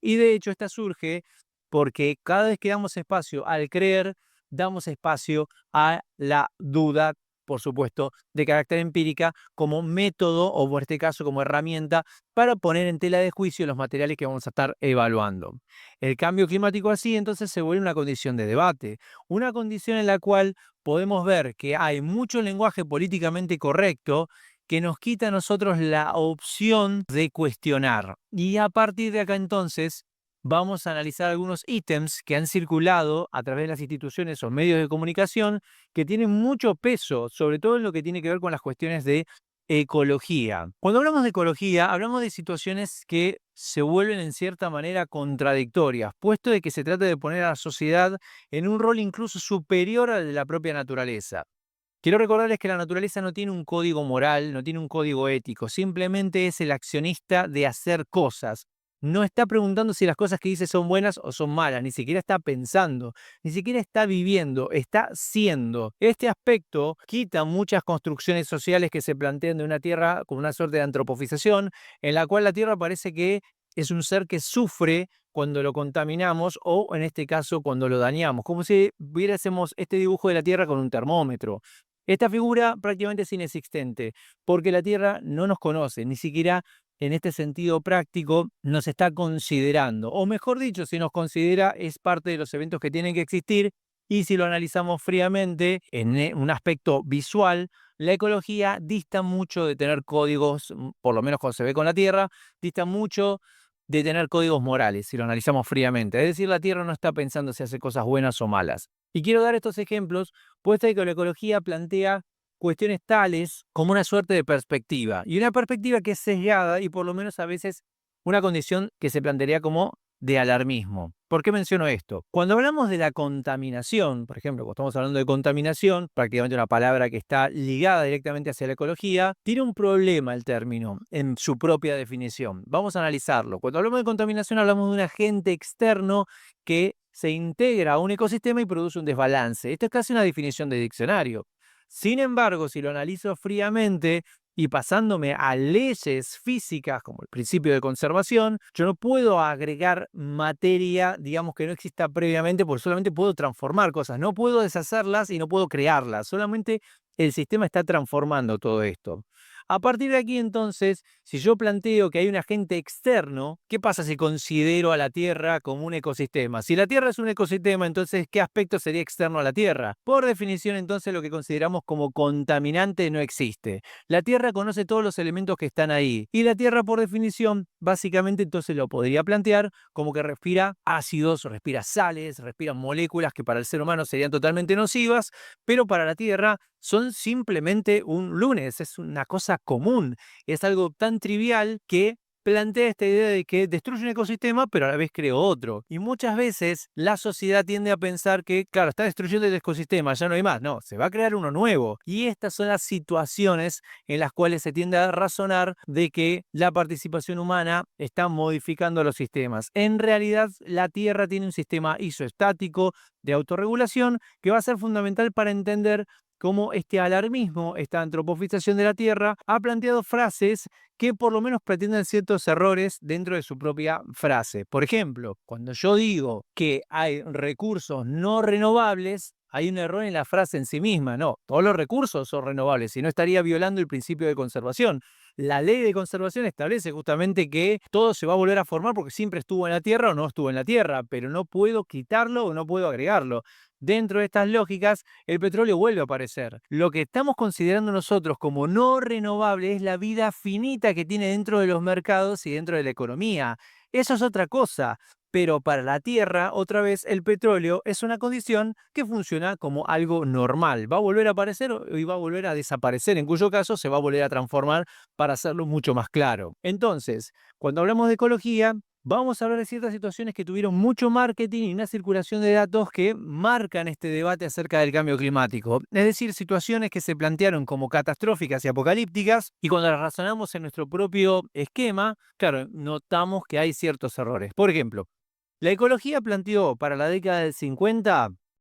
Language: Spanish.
Y de hecho esta surge porque cada vez que damos espacio al creer, damos espacio a la duda, por supuesto, de carácter empírica, como método o en este caso como herramienta para poner en tela de juicio los materiales que vamos a estar evaluando. El cambio climático así entonces se vuelve una condición de debate, una condición en la cual podemos ver que hay mucho lenguaje políticamente correcto que nos quita a nosotros la opción de cuestionar. Y a partir de acá entonces vamos a analizar algunos ítems que han circulado a través de las instituciones o medios de comunicación que tienen mucho peso, sobre todo en lo que tiene que ver con las cuestiones de ecología. Cuando hablamos de ecología, hablamos de situaciones que se vuelven en cierta manera contradictorias, puesto de que se trata de poner a la sociedad en un rol incluso superior al de la propia naturaleza. Quiero recordarles que la naturaleza no tiene un código moral, no tiene un código ético, simplemente es el accionista de hacer cosas. No está preguntando si las cosas que dice son buenas o son malas, ni siquiera está pensando, ni siquiera está viviendo, está siendo. Este aspecto quita muchas construcciones sociales que se plantean de una tierra como una suerte de antropofización, en la cual la tierra parece que es un ser que sufre cuando lo contaminamos o en este caso cuando lo dañamos, como si viéramos este dibujo de la tierra con un termómetro. Esta figura prácticamente es inexistente, porque la Tierra no nos conoce, ni siquiera en este sentido práctico nos está considerando, o mejor dicho, si nos considera es parte de los eventos que tienen que existir, y si lo analizamos fríamente en un aspecto visual, la ecología dista mucho de tener códigos, por lo menos cuando se ve con la Tierra, dista mucho de tener códigos morales, si lo analizamos fríamente. Es decir, la Tierra no está pensando si hace cosas buenas o malas. Y quiero dar estos ejemplos puesta de que la ecología plantea cuestiones tales como una suerte de perspectiva, y una perspectiva que es sesgada y por lo menos a veces una condición que se plantearía como de alarmismo. ¿Por qué menciono esto? Cuando hablamos de la contaminación, por ejemplo, cuando estamos hablando de contaminación, prácticamente una palabra que está ligada directamente hacia la ecología, tiene un problema el término en su propia definición. Vamos a analizarlo. Cuando hablamos de contaminación hablamos de un agente externo que se integra a un ecosistema y produce un desbalance. Esto es casi una definición de diccionario. Sin embargo, si lo analizo fríamente y pasándome a leyes físicas como el principio de conservación, yo no puedo agregar materia, digamos, que no exista previamente, porque solamente puedo transformar cosas, no puedo deshacerlas y no puedo crearlas, solamente el sistema está transformando todo esto. A partir de aquí, entonces, si yo planteo que hay un agente externo, ¿qué pasa si considero a la Tierra como un ecosistema? Si la Tierra es un ecosistema, entonces, ¿qué aspecto sería externo a la Tierra? Por definición, entonces, lo que consideramos como contaminante no existe. La Tierra conoce todos los elementos que están ahí. Y la Tierra, por definición, básicamente, entonces lo podría plantear como que respira ácidos, respira sales, respira moléculas que para el ser humano serían totalmente nocivas, pero para la Tierra son simplemente un lunes, es una cosa común, es algo tan trivial que plantea esta idea de que destruye un ecosistema, pero a la vez creó otro. Y muchas veces la sociedad tiende a pensar que, claro, está destruyendo el ecosistema, ya no hay más. No, se va a crear uno nuevo. Y estas son las situaciones en las cuales se tiende a razonar de que la participación humana está modificando los sistemas. En realidad, la Tierra tiene un sistema isoestático de autorregulación que va a ser fundamental para entender cómo este alarmismo, esta antropofización de la Tierra, ha planteado frases que por lo menos pretenden ciertos errores dentro de su propia frase. Por ejemplo, cuando yo digo que hay recursos no renovables, hay un error en la frase en sí misma. No, todos los recursos son renovables, si no estaría violando el principio de conservación. La ley de conservación establece justamente que todo se va a volver a formar porque siempre estuvo en la Tierra o no estuvo en la Tierra, pero no puedo quitarlo o no puedo agregarlo. Dentro de estas lógicas, el petróleo vuelve a aparecer. Lo que estamos considerando nosotros como no renovable es la vida finita que tiene dentro de los mercados y dentro de la economía. Eso es otra cosa. Pero para la Tierra, otra vez, el petróleo es una condición que funciona como algo normal. Va a volver a aparecer y va a volver a desaparecer, en cuyo caso se va a volver a transformar para hacerlo mucho más claro. Entonces, cuando hablamos de ecología, vamos a hablar de ciertas situaciones que tuvieron mucho marketing y una circulación de datos que marcan este debate acerca del cambio climático. Es decir, situaciones que se plantearon como catastróficas y apocalípticas, y cuando las razonamos en nuestro propio esquema, claro, notamos que hay ciertos errores. Por ejemplo, la ecología planteó para la década del 50